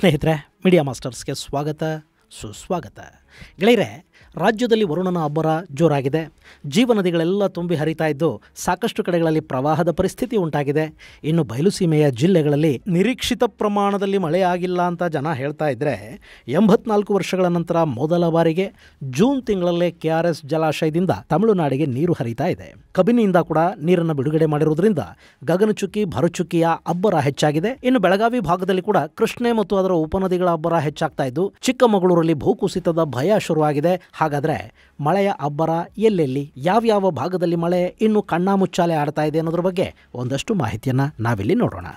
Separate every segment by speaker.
Speaker 1: ಸ್ನೇಹಿತರೆ, ಮೀಡಿಯಾ ಮಾಸ್ಟರ್ಸ್ಗೆ ಸ್ವಾಗತ ಸುಸ್ವಾಗತ. ಗೆಳೆಯರೆ, ರಾಜ್ಯದಲ್ಲಿ ವರುಣನ ಅಬ್ಬರ ಜೋರಾಗಿದೆ. ಜೀವನದಿಗಳೆಲ್ಲ ತುಂಬಿ ಹರಿತಾ ಇದ್ದು ಸಾಕಷ್ಟು ಕಡೆಗಳಲ್ಲಿ ಪ್ರವಾಹದ ಪರಿಸ್ಥಿತಿ ಉಂಟಾಗಿದೆ. ಇನ್ನು ಬಯಲುಸೀಮೆಯ ಜಿಲ್ಲೆಗಳಲ್ಲಿ ನಿರೀಕ್ಷಿತ ಪ್ರಮಾಣದಲ್ಲಿ ಮಳೆಯಾಗಿಲ್ಲ ಅಂತ ಜನ ಹೇಳ್ತಾ ಇದ್ದರೆ 84 ವರ್ಷಗಳ ನಂತರ ಮೊದಲ ಬಾರಿಗೆ ಜೂನ್ ತಿಂಗಳಲ್ಲೇ KRS ಜಲಾಶಯದಿಂದ ತಮಿಳುನಾಡಿಗೆ ನೀರು ಹರಿತಾ ಇದೆ. ಕಬಿನಿಯಿಂದ ಕೂಡ ನೀರನ್ನು ಬಿಡುಗಡೆ ಮಾಡಿರುವುದರಿಂದ ಗಗನಚುಕ್ಕಿ ಭರಚುಕ್ಕಿಯ ಅಬ್ಬರ ಹೆಚ್ಚಾಗಿದೆ. ಇನ್ನು ಬೆಳಗಾವಿ ಭಾಗದಲ್ಲಿ ಕೂಡ ಕೃಷ್ಣೆ ಮತ್ತು ಅದರ ಉಪನದಿಗಳ ಅಬ್ಬರ ಹೆಚ್ಚಾಗ್ತಾ ಇದ್ದು ಚಿಕ್ಕಮಗಳೂರಲ್ಲಿ ಭೂಕುಸಿತದ ಭಯ ಶುರುವಾಗಿದೆ. ಹಾಗಾದರೆ ಮಳೆಯ ಅಬ್ಬರ ಎಲ್ಲೆಲ್ಲಿ, ಯಾವ್ಯಾವ ಭಾಗದಲ್ಲಿ ಮಳೆ ಇನ್ನು ಕಣ್ಣಾಮುಚ್ಚಾಲೆ ಆಡ್ತಾ ಇದೆ ಅನ್ನೋದ್ರ ಬಗ್ಗೆ ಒಂದಷ್ಟು ಮಾಹಿತಿಯನ್ನು ನಾವಿಲ್ಲಿ ನೋಡೋಣ.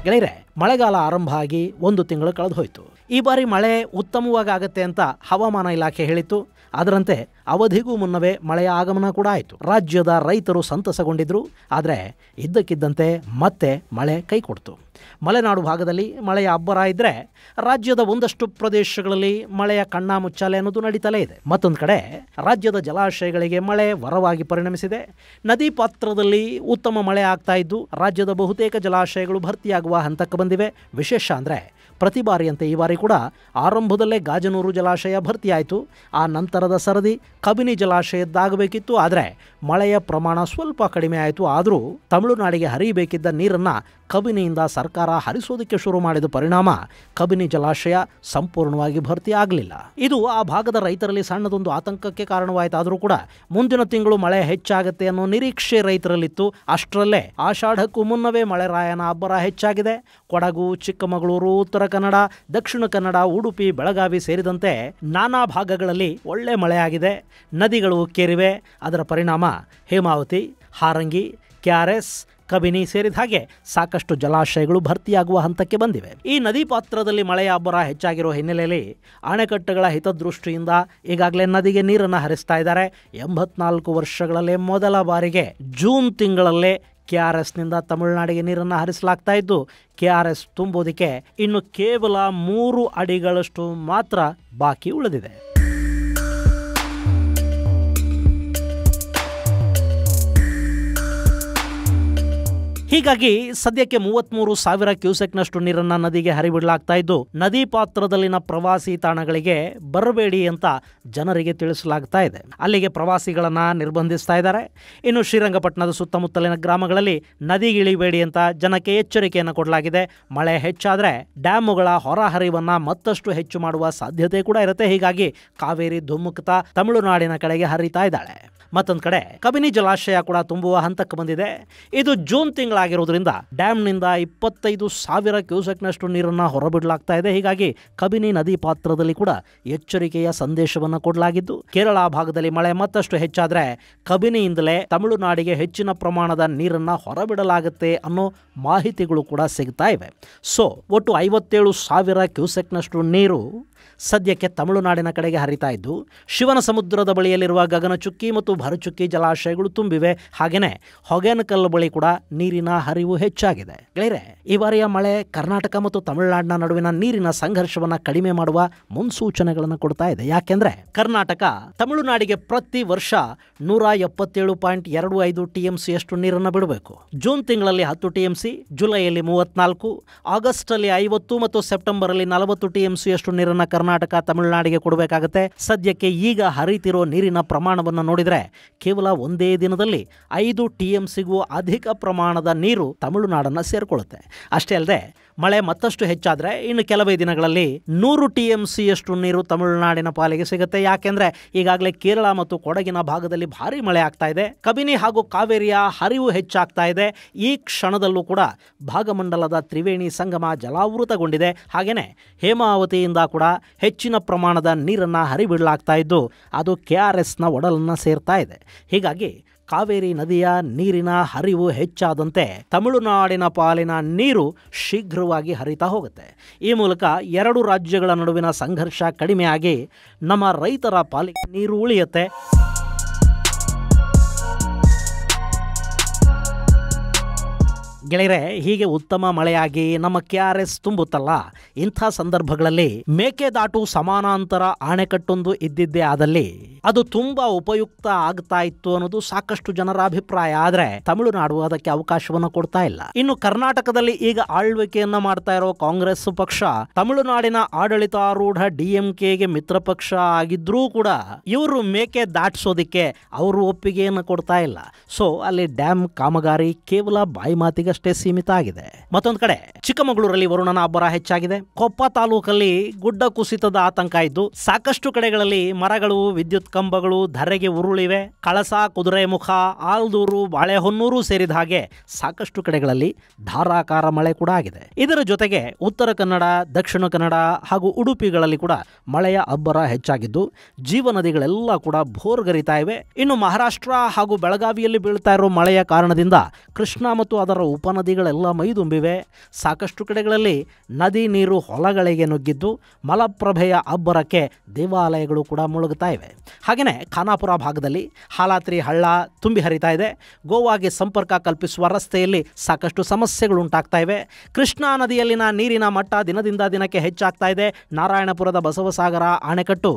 Speaker 1: ಗೆಳೆಯರೆ, ಮಳೆಗಾಲ ಆರಂಭ ಆಗಿ 1 ತಿಂಗಳು ಕಳೆದು ಹೋಯಿತು. ಈ ಬಾರಿ ಮಳೆ ಉತ್ತಮವಾಗಿ ಆಗತ್ತೆ ಅಂತ ಹವಾಮಾನ ಇಲಾಖೆ ಹೇಳಿತ್ತು. ಅದರಂತೆ ಅವಧಿಗೂ ಮುನ್ನವೇ ಮಳೆಯ ಆಗಮನ ಕೂಡ ಆಯಿತು. ರಾಜ್ಯದ ರೈತರು ಸಂತಸಗೊಂಡಿದ್ರು. ಆದರೆ ಇದ್ದಕ್ಕಿದ್ದಂತೆ ಮತ್ತೆ ಮಳೆ ಕೈ ಕೊಡ್ತು. ಮಲೆನಾಡು ಭಾಗದಲ್ಲಿ ಮಳೆಯ ಅಬ್ಬರ ಇದ್ದರೆ ರಾಜ್ಯದ ಒಂದಷ್ಟು ಪ್ರದೇಶಗಳಲ್ಲಿ ಮಳೆಯ ಕಣ್ಣಾಮುಚ್ಚಾಲೆ ಅನ್ನೋದು ನಡೀತಲೇ ಇದೆ. ಮತ್ತೊಂದು ಕಡೆ ರಾಜ್ಯದ ಜಲಾಶಯಗಳಿಗೆ ಮಳೆ ವರವಾಗಿ ಪರಿಣಮಿಸಿದೆ. ನದಿ ಪಾತ್ರದಲ್ಲಿ ಉತ್ತಮ ಮಳೆ ಆಗ್ತಾ ಇದ್ದು ರಾಜ್ಯದ ಬಹುತೇಕ ಜಲಾಶಯಗಳು ಭರ್ತಿಯಾಗುವ ಹಂತಕ್ಕೆ ಬಂದಿವೆ. ವಿಶೇಷ ಅಂದರೆ ಪ್ರತಿ ಬಾರಿಯಂತೆ ಈ ಬಾರಿ ಕೂಡ ಆರಂಭದಲ್ಲೇ ಗಾಜನೂರು ಜಲಾಶಯ ಭರ್ತಿಯಾಯಿತು. ಆ ನಂತರದ ಸರದಿ ಕಬಿನಿ ಜಲಾಶಯದ್ದಾಗಬೇಕಿತ್ತು. ಆದರೆ ಮಳೆಯ ಪ್ರಮಾಣ ಸ್ವಲ್ಪ ಕಡಿಮೆ ಆಯಿತು. ಆದರೂ ತಮಿಳುನಾಡಿಗೆ ಹರಿಯಬೇಕಿದ್ದ ನೀರನ್ನು ಕಬಿನಿಯಿಂದ ಸರ್ಕಾರ ಹರಿಸೋದಕ್ಕೆ ಶುರು ಮಾಡಿದ ಪರಿಣಾಮ ಕಬಿನಿ ಜಲಾಶಯ ಸಂಪೂರ್ಣವಾಗಿ ಭರ್ತಿ ಆಗಲಿಲ್ಲ. ಇದು ಆ ಭಾಗದ ರೈತರಲ್ಲಿ ಸಣ್ಣದೊಂದು ಆತಂಕಕ್ಕೆ ಕಾರಣವಾಯಿತಾದರೂ ಕೂಡ ಮುಂದಿನ ತಿಂಗಳು ಮಳೆ ಹೆಚ್ಚಾಗುತ್ತೆ ಅನ್ನೋ ನಿರೀಕ್ಷೆ ರೈತರಲ್ಲಿತ್ತು. ಅಷ್ಟರಲ್ಲೇ ಆಷಾಢಕ್ಕೂ ಮುನ್ನವೇ ಮಳೆರಾಯನ ಅಬ್ಬರ ಹೆಚ್ಚಾಗಿದೆ. ಕೊಡಗು, ಚಿಕ್ಕಮಗಳೂರು, ಉತ್ತರ ಕನ್ನಡ, ದಕ್ಷಿಣ ಕನ್ನಡ, ಉಡುಪಿ, ಬೆಳಗಾವಿ ಸೇರಿದಂತೆ ನಾನಾ ಭಾಗಗಳಲ್ಲಿ ಒಳ್ಳೆ ಮಳೆಯಾಗಿದೆ. ನದಿಗಳು ಉಕ್ಕೇರಿವೆ. ಅದರ ಪರಿಣಾಮ ಹೇಮಾವತಿ, ಹಾರಂಗಿ, KRS, ಕಬಿನಿ ಸೇರಿದ ಹಾಗೆ ಸಾಕಷ್ಟು ಜಲಾಶಯಗಳು ಭರ್ತಿಯಾಗುವ ಹಂತಕ್ಕೆ ಬಂದಿವೆ. ಈ ನದಿ ಪಾತ್ರದಲ್ಲಿ ಮಳೆಯ ಅಬ್ಬರ ಹೆಚ್ಚಾಗಿರೋ ಹಿನ್ನೆಲೆಯಲ್ಲಿ ಅಣೆಕಟ್ಟುಗಳ ಹಿತದೃಷ್ಟಿಯಿಂದ ಈಗಾಗಲೇ ನದಿಗೆ ನೀರನ್ನು ಹರಿಸ್ತಾ ಇದ್ದಾರೆ. 84 ವರ್ಷಗಳಲ್ಲೇ ಮೊದಲ ಬಾರಿಗೆ ಜೂನ್ ತಿಂಗಳಲ್ಲೇ KRSನಿಂದ ತಮಿಳುನಾಡಿಗೆ ನೀರನ್ನು ಹರಿಸಲಾಗ್ತಾ ಇದ್ದು KRS ತುಂಬೋದಕ್ಕೆ ಇನ್ನು ಕೇವಲ 3 ಅಡಿಗಳಷ್ಟು ಮಾತ್ರ ಬಾಕಿ ಉಳಿದಿದೆ. ಹೀಗಾಗಿ ಸದ್ಯಕ್ಕೆ 33,000 ಕ್ಯೂಸೆಕ್ನಷ್ಟು ನೀರನ್ನು ನದಿಗೆ ಹರಿಬಿಡಲಾಗ್ತಾ ಇದ್ದು ನದಿ ಪಾತ್ರದಲ್ಲಿನ ಪ್ರವಾಸಿ ತಾಣಗಳಿಗೆ ಬರಬೇಡಿ ಅಂತ ಜನರಿಗೆ ತಿಳಿಸಲಾಗ್ತಾ ಇದೆ. ಅಲ್ಲಿಗೆ ಪ್ರವಾಸಿಗಳನ್ನ ನಿರ್ಬಂಧಿಸ್ತಾ ಇದ್ದಾರೆ. ಇನ್ನು ಶ್ರೀರಂಗಪಟ್ಟಣದ ಸುತ್ತಮುತ್ತಲಿನ ಗ್ರಾಮಗಳಲ್ಲಿ ನದಿಗಿಳಿಬೇಡಿ ಅಂತ ಜನಕ್ಕೆ ಎಚ್ಚರಿಕೆಯನ್ನು ಕೊಡಲಾಗಿದೆ. ಮಳೆ ಹೆಚ್ಚಾದರೆ ಡ್ಯಾಮುಗಳ ಹೊರಹರಿವನ್ನು ಮತ್ತಷ್ಟು ಹೆಚ್ಚು ಮಾಡುವ ಸಾಧ್ಯತೆ ಕೂಡ ಇರುತ್ತೆ. ಹೀಗಾಗಿ ಕಾವೇರಿ ಧುಮ್ಮುಕ್ತಾ ತಮಿಳುನಾಡಿನ ಕಡೆಗೆ ಹರಿತಾ ಇದ್ದಾಳೆ. ಮತ್ತೊಂದು ಕಡೆ ಕಬಿನಿ ಜಲಾಶಯ ಕೂಡ ತುಂಬುವ ಹಂತಕ್ಕೆ ಬಂದಿದೆ. ಇದು ಜೂನ್ ತಿಂಗಳಾಗಿರೋದ್ರಿಂದ ಡ್ಯಾಮ್ನಿಂದ 25,000 ಕ್ಯೂಸೆಕ್ನಷ್ಟು ನೀರನ್ನು ಹೊರಬಿಡಲಾಗ್ತಾ ಇದೆ. ಹೀಗಾಗಿ ಕಬಿನಿ ನದಿ ಪಾತ್ರದಲ್ಲಿ ಕೂಡ ಎಚ್ಚರಿಕೆಯ ಸಂದೇಶವನ್ನು ಕೊಡಲಾಗಿದ್ದು ಕೇರಳ ಭಾಗದಲ್ಲಿ ಮಳೆ ಮತ್ತಷ್ಟು ಹೆಚ್ಚಾದರೆ ಕಬಿನಿಯಿಂದಲೇ ತಮಿಳುನಾಡಿಗೆ ಹೆಚ್ಚಿನ ಪ್ರಮಾಣದ ನೀರನ್ನು ಹೊರಬಿಡಲಾಗುತ್ತೆ ಅನ್ನೋ ಮಾಹಿತಿಗಳು ಕೂಡ ಸಿಗ್ತಾ ಇವೆ. ಸೊ ಒಟ್ಟು 57,000 ಕ್ಯೂಸೆಕ್ನಷ್ಟು ನೀರು ಸದ್ಯಕ್ಕೆ ತಮಿಳುನಾಡಿನ ಕಡೆಗೆ ಹರಿತಾ ಇದ್ದು ಶಿವನ ಸಮುದ್ರದ ಬಳಿಯಲ್ಲಿರುವ ಗಗನಚುಕ್ಕಿ ಮತ್ತು ಭರಚುಕ್ಕಿ ಜಲಾಶಯಗಳು ತುಂಬಿವೆ. ಹಾಗೆಯೇ ಹೊಗೇನಕಲ್ ಬಳಿ ಕೂಡ ನೀರಿನ ಹರಿವು ಹೆಚ್ಚಾಗಿದೆ. ಗೆಳೆಯರೆ, ಈ ಬಾರಿಯ ಮಳೆ ಕರ್ನಾಟಕ ಮತ್ತು ತಮಿಳುನಾಡಿನ ನಡುವಿನ ನೀರಿನ ಸಂಘರ್ಷವನ್ನು ಕಡಿಮೆ ಮಾಡುವ ಮುನ್ಸೂಚನೆಗಳನ್ನು ಕೊಡ್ತಾ ಇದೆ. ಯಾಕೆಂದ್ರೆ ಕರ್ನಾಟಕ ತಮಿಳುನಾಡಿಗೆ ಪ್ರತಿ ವರ್ಷ 177.25 TMC ಅಷ್ಟು ನೀರನ್ನು ಬಿಡಬೇಕು. ಜೂನ್ ತಿಂಗಳಲ್ಲಿ 10 TMC, ಜುಲೈಯಲ್ಲಿ 34, ಆಗಸ್ಟಲ್ಲಿ 50 ಮತ್ತು ಸೆಪ್ಟೆಂಬರಲ್ಲಿ 40 TMC ಅಷ್ಟು ನೀರನ್ನು ಕರ್ನಾಟಕ ತಮಿಳುನಾಡಿಗೆ ಕೊಡಬೇಕಾಗುತ್ತೆ. ಸದ್ಯಕ್ಕೆ ಈಗ ಹರಿತಿರೋ ನೀರಿನ ಪ್ರಮಾಣವನ್ನು ನೋಡಿದರೆ ಕೇವಲ ಒಂದೇ ದಿನದಲ್ಲಿ 5 TMCಗೂ ಅಧಿಕ ಪ್ರಮಾಣದ ನೀರು ತಮಿಳುನಾಡನ್ನು ಸೇರಿಕೊಳ್ಳುತ್ತೆ. ಅಷ್ಟೇ ಅಲ್ಲದೆ ಮಳೆ ಮತ್ತಷ್ಟು ಹೆಚ್ಚಾದರೆ ಇನ್ನು ಕೆಲವೇ ದಿನಗಳಲ್ಲಿ 100 TMCಯಷ್ಟು ನೀರು ತಮಿಳುನಾಡಿನ ಪಾಲಿಗೆ ಸಿಗುತ್ತೆ. ಯಾಕೆಂದ್ರೆ ಈಗಾಗಲೇ ಕೇರಳ ಮತ್ತು ಕೊಡಗಿನ ಭಾಗದಲ್ಲಿ ಭಾರಿ ಮಳೆ ಆಗ್ತಾ ಇದೆ. ಕಬಿನಿ ಹಾಗೂ ಕಾವೇರಿಯ ಹರಿವು ಹೆಚ್ಚಾಗ್ತಾ ಇದೆ. ಈ ಕ್ಷಣದಲ್ಲೂ ಕೂಡ ಭಾಗಮಂಡಲದ ತ್ರಿವೇಣಿ ಸಂಗಮ ಜಲಾವೃತಗೊಂಡಿದೆ. ಹಾಗೆಯೇ ಹೇಮಾವತಿಯಿಂದ ಕೂಡ ಹೆಚ್ಚಿನ ಪ್ರಮಾಣದ ನೀರನ್ನು ಹರಿಬಿಡಲಾಗ್ತಾ ಇದ್ದು ಅದು KRSನ ಒಡಲನ್ನು ಸೇರ್ತಾ ಇದೆ. ಹೀಗಾಗಿ ಕಾವೇರಿ ನದಿಯ ನೀರಿನ ಹರಿವು ಹೆಚ್ಚಾದಂತೆ ತಮಿಳುನಾಡಿನ ಪಾಲಿನ ನೀರು ಶೀಘ್ರವಾಗಿ ಹರಿತಾ ಹೋಗುತ್ತೆ. ಈ ಮೂಲಕ 2 ರಾಜ್ಯಗಳ ನಡುವಿನ ಸಂಘರ್ಷ ಕಡಿಮೆಯಾಗಿ ನಮ್ಮ ರೈತರ ಪಾಲಿಗೆ ನೀರು ಉಳಿಯುತ್ತೆ. ಗೆಳೆಯರೆ, ಹೀಗೆ ಉತ್ತಮ ಮಳೆಯಾಗಿ ನಮ್ಮ KRS ತುಂಬುತ್ತಲ್ಲ, ಇಂಥ ಸಂದರ್ಭಗಳಲ್ಲಿ ಮೇಕೆದಾಟು ಸಮಾನಾಂತರ ಅಣೆಕಟ್ಟೊಂದು ಇದ್ದಿದ್ದೇ ಆದಲ್ಲಿ ಅದು ತುಂಬಾ ಉಪಯುಕ್ತ ಆಗ್ತಾ ಇತ್ತು ಅನ್ನೋದು ಸಾಕಷ್ಟು ಜನರ ಅಭಿಪ್ರಾಯ. ಆದ್ರೆ ತಮಿಳುನಾಡು ಅದಕ್ಕೆ ಅವಕಾಶವನ್ನು ಕೊಡ್ತಾ ಇಲ್ಲ. ಇನ್ನು ಕರ್ನಾಟಕದಲ್ಲಿ ಈಗ ಆಳ್ವಿಕೆಯನ್ನ ಮಾಡ್ತಾ ಇರೋ ಕಾಂಗ್ರೆಸ್ ಪಕ್ಷ ತಮಿಳುನಾಡಿನ ಆಡಳಿತಾರೂಢ DMKಗೆ ಮಿತ್ರ ಪಕ್ಷ ಆಗಿದ್ರೂ ಕೂಡ ಇವರು ಮೇಕೆ ದಾಟಿಸೋದಿಕ್ಕೆ ಅವರು ಒಪ್ಪಿಗೆಯನ್ನು ಕೊಡ್ತಾ ಇಲ್ಲ. ಸೊ ಅಲ್ಲಿ ಡ್ಯಾಮ್ ಕಾಮಗಾರಿ ಕೇವಲ ಬಾಯಿ ಮಾತಿಗಷ್ಟೇ ಸೀಮಿತ ಆಗಿದೆ. ಮತ್ತೊಂದು ಕಡೆ ಚಿಕ್ಕಮಗಳೂರಲ್ಲಿ ವರುಣನ ಅಬ್ಬರ ಹೆಚ್ಚಾಗಿದೆ. ಕೊಪ್ಪ ತಾಲೂಕಲ್ಲಿ ಗುಡ್ಡ ಕುಸಿತದ ಆತಂಕ ಇದ್ದು ಸಾಕಷ್ಟು ಕಡೆಗಳಲ್ಲಿ ಮರಗಳು, ವಿದ್ಯುತ್ ಕಂಬಗಳು ಧರೆಗೆ ಉರುಳಿವೆ. ಕಳಸ, ಕುದುರೆಮುಖ, ಆಲ್ದೂರು, ಬಾಳೆಹೊನ್ನೂರು ಸೇರಿದ ಹಾಗೆ ಸಾಕಷ್ಟು ಕಡೆಗಳಲ್ಲಿ ಧಾರಾಕಾರ ಮಳೆ ಕೂಡ ಆಗಿದೆ. ಇದರ ಜೊತೆಗೆ ಉತ್ತರ ಕನ್ನಡ, ದಕ್ಷಿಣ ಕನ್ನಡ ಹಾಗೂ ಉಡುಪಿಗಳಲ್ಲಿ ಕೂಡ ಮಳೆಯ ಅಬ್ಬರ ಹೆಚ್ಚಾಗಿದ್ದು ಜೀವನದಿಗಳೆಲ್ಲ ಕೂಡ ಭೋರ್ಗರಿತಾ ಇವೆ. ಇನ್ನು ಮಹಾರಾಷ್ಟ್ರ ಹಾಗೂ ಬೆಳಗಾವಿಯಲ್ಲಿ ಬೀಳ್ತಾ ಇರೋ ಮಳೆಯ ಕಾರಣದಿಂದ ಕೃಷ್ಣಾ ಮತ್ತು ಅದರ ಉಪನದಿಗಳೆಲ್ಲ ಮೈದುಂಬಿವೆ. ಸಾಕಷ್ಟು ಕಡೆಗಳಲ್ಲಿ ನದಿ ನೀರು ಹೊಲಗಳಿಗೆ ನುಗ್ಗಿದ್ದು ಮಲಪ್ರಭೆಯ ಅಬ್ಬರಕ್ಕೆ ದೇವಾಲಯಗಳು ಕೂಡ ಮುಳುಗುತ್ತಾ ಇವೆ. ಹಾಗೆಯೇ ಖಾನಾಪುರ ಭಾಗದಲ್ಲಿ ಹಾಲಾತ್ರಿ ಹಳ್ಳ ತುಂಬಿ ಹರಿತಾ ಇದೆ. ಗೋವಾಗೆ ಸಂಪರ್ಕ ಕಲ್ಪಿಸುವ ರಸ್ತೆಯಲ್ಲಿ ಸಾಕಷ್ಟು ಸಮಸ್ಯೆಗಳು ಉಂಟಾಗ್ತಾ ಇವೆ. ಕೃಷ್ಣಾ ನದಿಯಲ್ಲಿನ ನೀರಿನ ಮಟ್ಟ ದಿನದಿಂದ ದಿನಕ್ಕೆ ಹೆಚ್ಚಾಗ್ತಾ ಇದೆ. ನಾರಾಯಣಪುರದ ಬಸವಸಾಗರ ಅಣೆಕಟ್ಟು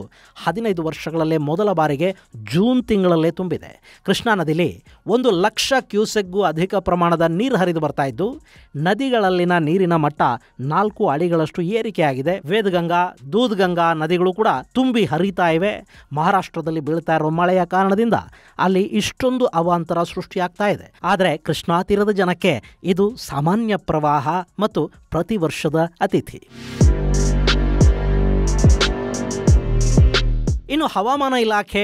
Speaker 1: 15 ವರ್ಷಗಳಲ್ಲೇ ಮೊದಲ ಬಾರಿಗೆ ಜೂನ್ ತಿಂಗಳಲ್ಲೇ ತುಂಬಿದೆ. ಕೃಷ್ಣಾ ನದಿಯಲ್ಲಿ 1,00,000 ಕ್ಯೂಸೆಕ್ಗೂ ಅಧಿಕ ಪ್ರಮಾಣದ ನೀರು ಹರಿದು ಬರ್ತಾ ಇದ್ದು ನದಿಗಳಲ್ಲಿನ ನೀರಿನ ಮಟ್ಟ 4 ಅಡಿಗಳಷ್ಟು ಏರಿಕೆಯಾಗಿದೆ. ವೇದಗಂಗಾ, ದೂದ್ಗಂಗಾ ನದಿಗಳು ಕೂಡ ತುಂಬಿ ಹರಿತಾ ಇವೆ. ಮಹಾರಾಷ್ಟ್ರದಲ್ಲಿ ಬೀಳ್ತಾ ಇರೋ ಮಳೆಯ ಕಾರಣದಿಂದ ಅಲ್ಲಿ ಇಷ್ಟೊಂದು ಅವಾಂತರ ಸೃಷ್ಟಿಯಾಗ್ತಾ ಇದೆ. ಆದರೆ ಕೃಷ್ಣಾ ತೀರದ ಜನಕ್ಕೆ ಇದು ಸಾಮಾನ್ಯ ಪ್ರವಾಹ ಮತ್ತು ಪ್ರತಿ ವರ್ಷದ ಅತಿಥಿ. ಇನ್ನು ಹವಾಮಾನ ಇಲಾಖೆ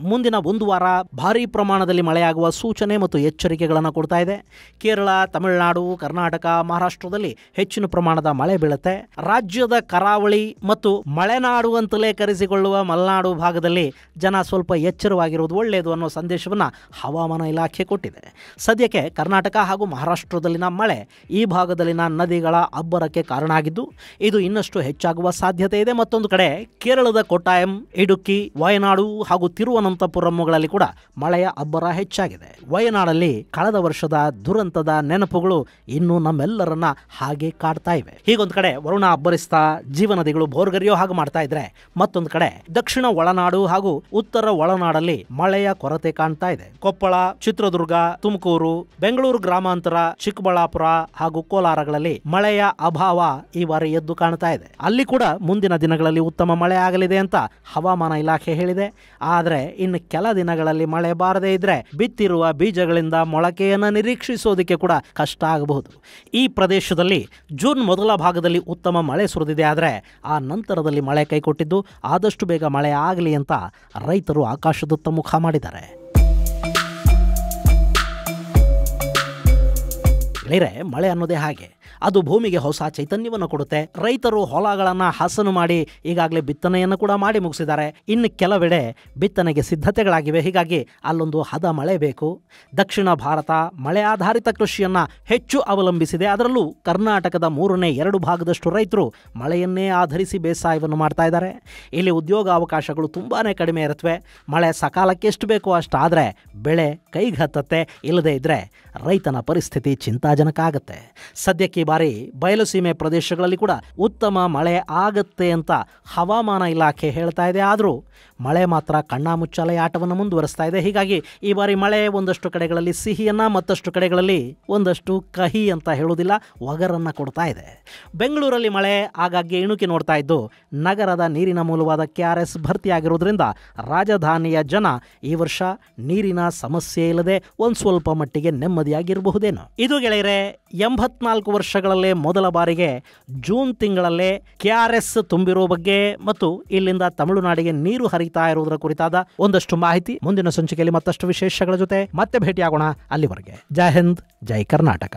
Speaker 1: ಮುಂದಿನ 1 ವಾರ ಭಾರೀ ಪ್ರಮಾಣದಲ್ಲಿ ಮಳೆಯಾಗುವ ಸೂಚನೆ ಮತ್ತು ಎಚ್ಚರಿಕೆಗಳನ್ನು ಕೊಡ್ತಾ ಇದೆ. ಕೇರಳ, ತಮಿಳುನಾಡು, ಕರ್ನಾಟಕ, ಮಹಾರಾಷ್ಟ್ರದಲ್ಲಿ ಹೆಚ್ಚಿನ ಪ್ರಮಾಣದ ಮಳೆ ಬೀಳುತ್ತೆ. ರಾಜ್ಯದ ಕರಾವಳಿ ಮತ್ತು ಮಳೆನಾಡು ಅಂತಲೇ ಕರೆಸಿಕೊಳ್ಳುವ ಮಲೆನಾಡು ಭಾಗದಲ್ಲಿ ಜನ ಸ್ವಲ್ಪ ಎಚ್ಚರವಾಗಿರುವುದು ಒಳ್ಳೆಯದು ಅನ್ನೋ ಸಂದೇಶವನ್ನು ಹವಾಮಾನ ಇಲಾಖೆ ಕೊಟ್ಟಿದೆ. ಸದ್ಯಕ್ಕೆ ಕರ್ನಾಟಕ ಹಾಗೂ ಮಹಾರಾಷ್ಟ್ರದಲ್ಲಿನ ಮಳೆ ಈ ಭಾಗದಲ್ಲಿನ ನದಿಗಳ ಅಬ್ಬರಕ್ಕೆ ಕಾರಣ ಆಗಿದ್ದು ಇದು ಇನ್ನಷ್ಟು ಹೆಚ್ಚಾಗುವ ಸಾಧ್ಯತೆ ಇದೆ. ಮತ್ತೊಂದು ಕಡೆ ಕೇರಳದ ಕೊಟ್ಟಾಯಂ, ಇಡುಕ್ಕಿ, ವಯನಾಡು ಹಾಗೂ ತಿರುವನಂತಪುರಂಗಳಲ್ಲಿ ಕೂಡ ಮಳೆಯ ಅಬ್ಬರ ಹೆಚ್ಚಾಗಿದೆ. ವಯನಾಡಲ್ಲಿ ಕಳೆದ ವರ್ಷದ ದುರಂತದ ನೆನಪುಗಳು ಇನ್ನೂ ನಮ್ಮೆಲ್ಲರನ್ನ ಹಾಗೆ ಕಾಡ್ತಾ ಇವೆ. ಹೀಗೊಂದು ಕಡೆ ವರುಣ ಅಬ್ಬರಿಸ್ತಾ ಜೀವನದಿಗಳು ಭೋರ್ಗರಿಯೋ ಹಾಗೆ ಮಾಡ್ತಾ ಇದ್ರೆ, ಮತ್ತೊಂದು ಕಡೆ ದಕ್ಷಿಣ ಒಳನಾಡು ಹಾಗೂ ಉತ್ತರ ಒಳನಾಡಲ್ಲಿ ಮಳೆಯ ಕೊರತೆ ಕಾಣ್ತಾ ಇದೆ. ಕೊಪ್ಪಳ, ಚಿತ್ರದುರ್ಗ, ತುಮಕೂರು, ಬೆಂಗಳೂರು ಗ್ರಾಮಾಂತರ, ಚಿಕ್ಕಬಳ್ಳಾಪುರ ಹಾಗೂ ಕೋಲಾರಗಳಲ್ಲಿ ಮಳೆಯ ಅಭಾವ ಈ ಬಾರಿ ಎದ್ದು ಕಾಣ್ತಾ ಇದೆ. ಅಲ್ಲಿ ಕೂಡ ಮುಂದಿನ ದಿನಗಳಲ್ಲಿ ಉತ್ತಮ ಮಳೆ ಆಗಲಿದೆ ಅಂತ ಹವಾಮಾನ ಇಲಾಖೆ ಹೇಳಿದೆ. ಆದರೆ ಇನ್ನು ಕೆಲ ದಿನಗಳಲ್ಲಿ ಮಳೆ ಬಾರದೇ ಇದ್ರೆ ಬಿತ್ತಿರುವ ಬೀಜಗಳಿಂದ ಮೊಳಕೆಯನ್ನು ನಿರೀಕ್ಷಿಸೋದಕ್ಕೆ ಕೂಡ ಕಷ್ಟ ಆಗಬಹುದು. ಈ ಪ್ರದೇಶದಲ್ಲಿ ಜೂನ್ ಮೊದಲ ಭಾಗದಲ್ಲಿ ಉತ್ತಮ ಮಳೆ ಸುರಿದಿದೆ. ಆದರೆ ಆ ನಂತರದಲ್ಲಿ ಮಳೆ ಕೈಕೊಟ್ಟಿದ್ದು ಆದಷ್ಟು ಬೇಗ ಮಳೆ ಆಗಲಿ ಅಂತ ರೈತರು ಆಕಾಶದತ್ತ ಮುಖ ಮಾಡಿದ್ದಾರೆ. ಮಳೆ ಅನ್ನೋದೇ ಹಾಗೆ, ಅದು ಭೂಮಿಗೆ ಹೊಸ ಚೈತನ್ಯವನ್ನು ಕೊಡುತ್ತೆ. ರೈತರು ಹೊಲಗಳನ್ನು ಹಸನು ಮಾಡಿ ಈಗಾಗಲೇ ಬಿತ್ತನೆಯನ್ನು ಕೂಡ ಮಾಡಿ ಮುಗಿಸಿದ್ದಾರೆ. ಇನ್ನು ಕೆಲವೆಡೆ ಬಿತ್ತನೆಗೆ ಸಿದ್ಧತೆಗಳಾಗಿವೆ. ಹೀಗಾಗಿ ಅಲ್ಲೊಂದು ಹದ ಮಳೆ ಬೇಕು. ದಕ್ಷಿಣ ಭಾರತ ಮಳೆ ಆಧಾರಿತ ಕೃಷಿಯನ್ನು ಹೆಚ್ಚು ಅವಲಂಬಿಸಿದೆ. ಅದರಲ್ಲೂ ಕರ್ನಾಟಕದ 3/2 ಭಾಗದಷ್ಟು ರೈತರು ಮಳೆಯನ್ನೇ ಆಧರಿಸಿ ಬೇಸಾಯವನ್ನು ಮಾಡ್ತಾ ಇದ್ದಾರೆ. ಇಲ್ಲಿ ಉದ್ಯೋಗ ಅವಕಾಶಗಳು ತುಂಬಾ ಕಡಿಮೆ ಇರುತ್ತವೆ. ಮಳೆ ಸಕಾಲಕ್ಕೆ ಎಷ್ಟು ಬೇಕೋ ಅಷ್ಟು ಆದರೆ ಬೆಳೆ ಕೈಗೆ ಹತ್ತತ್ತೆ. ಇಲ್ಲದೇ ಇದ್ದರೆ ರೈತನ ಪರಿಸ್ಥಿತಿ ಚಿಂತಾಜನಕ ಆಗುತ್ತೆ. ಸದ್ಯಕ್ಕೆ ಈ ಬಾರಿ ಬಯಲುಸೀಮೆ ಪ್ರದೇಶಗಳಲ್ಲಿ ಕೂಡ ಉತ್ತಮ ಮಳೆ ಆಗತ್ತೆ ಅಂತ ಹವಾಮಾನ ಇಲಾಖೆ ಹೇಳ್ತಾ ಇದೆ. ಆದರೂ ಮಳೆ ಮಾತ್ರ ಕಣ್ಣಾಮುಚ್ಚಾಲೆ ಆಟವನ್ನು ಮುಂದುವರಿಸ್ತಾ ಇದೆ. ಹೀಗಾಗಿ ಈ ಬಾರಿ ಮಳೆ ಒಂದಷ್ಟು ಕಡೆಗಳಲ್ಲಿ ಸಿಹಿಯನ್ನು, ಮತ್ತಷ್ಟು ಕಡೆಗಳಲ್ಲಿ ಒಂದಷ್ಟು ಕಹಿ ಅಂತ ಹೇಳೋದಿಲ್ಲ, ಒಗರನ್ನು ಕೊಡ್ತಾ ಇದೆ. ಬೆಂಗಳೂರಲ್ಲಿ ಮಳೆ ಆಗಾಗ್ಗೆ ಇಣುಕಿ ನೋಡ್ತಾ ಇದ್ದು ನಗರದ ನೀರಿನ ಮೂಲವಾದ KRS ಭರ್ತಿಯಾಗಿರೋದ್ರಿಂದ ರಾಜಧಾನಿಯ ಜನ ಈ ವರ್ಷ ನೀರಿನ ಸಮಸ್ಯೆ ಇಲ್ಲದೆ ಒಂದು ಸ್ವಲ್ಪ ಮಟ್ಟಿಗೆ ನೆಮ್ಮದಿಯಾಗಿರಬಹುದೇನೋ. ಇದು ಗೆಳೆಯರೆ 84 ವರ್ಷಗಳಲ್ಲೇ ಮೊದಲ ಬಾರಿಗೆ ಜೂನ್ ತಿಂಗಳಲ್ಲೇ KRS ತುಂಬಿರೋ ಬಗ್ಗೆ ಮತ್ತು ಇಲ್ಲಿಂದ ತಮಿಳುನಾಡಿಗೆ ನೀರು ಹರಿತಾ ಇರುವುದರ ಕುರಿತಾದ ಒಂದಷ್ಟು ಮಾಹಿತಿ. ಮುಂದಿನ ಸಂಚಿಕೆಯಲ್ಲಿ ಮತ್ತಷ್ಟು ವಿಶೇಷಗಳ ಜೊತೆ ಮತ್ತೆ ಭೇಟಿಯಾಗೋಣ. ಅಲ್ಲಿವರೆಗೆ ಜೈ ಹಿಂದ್, ಜೈ ಕರ್ನಾಟಕ.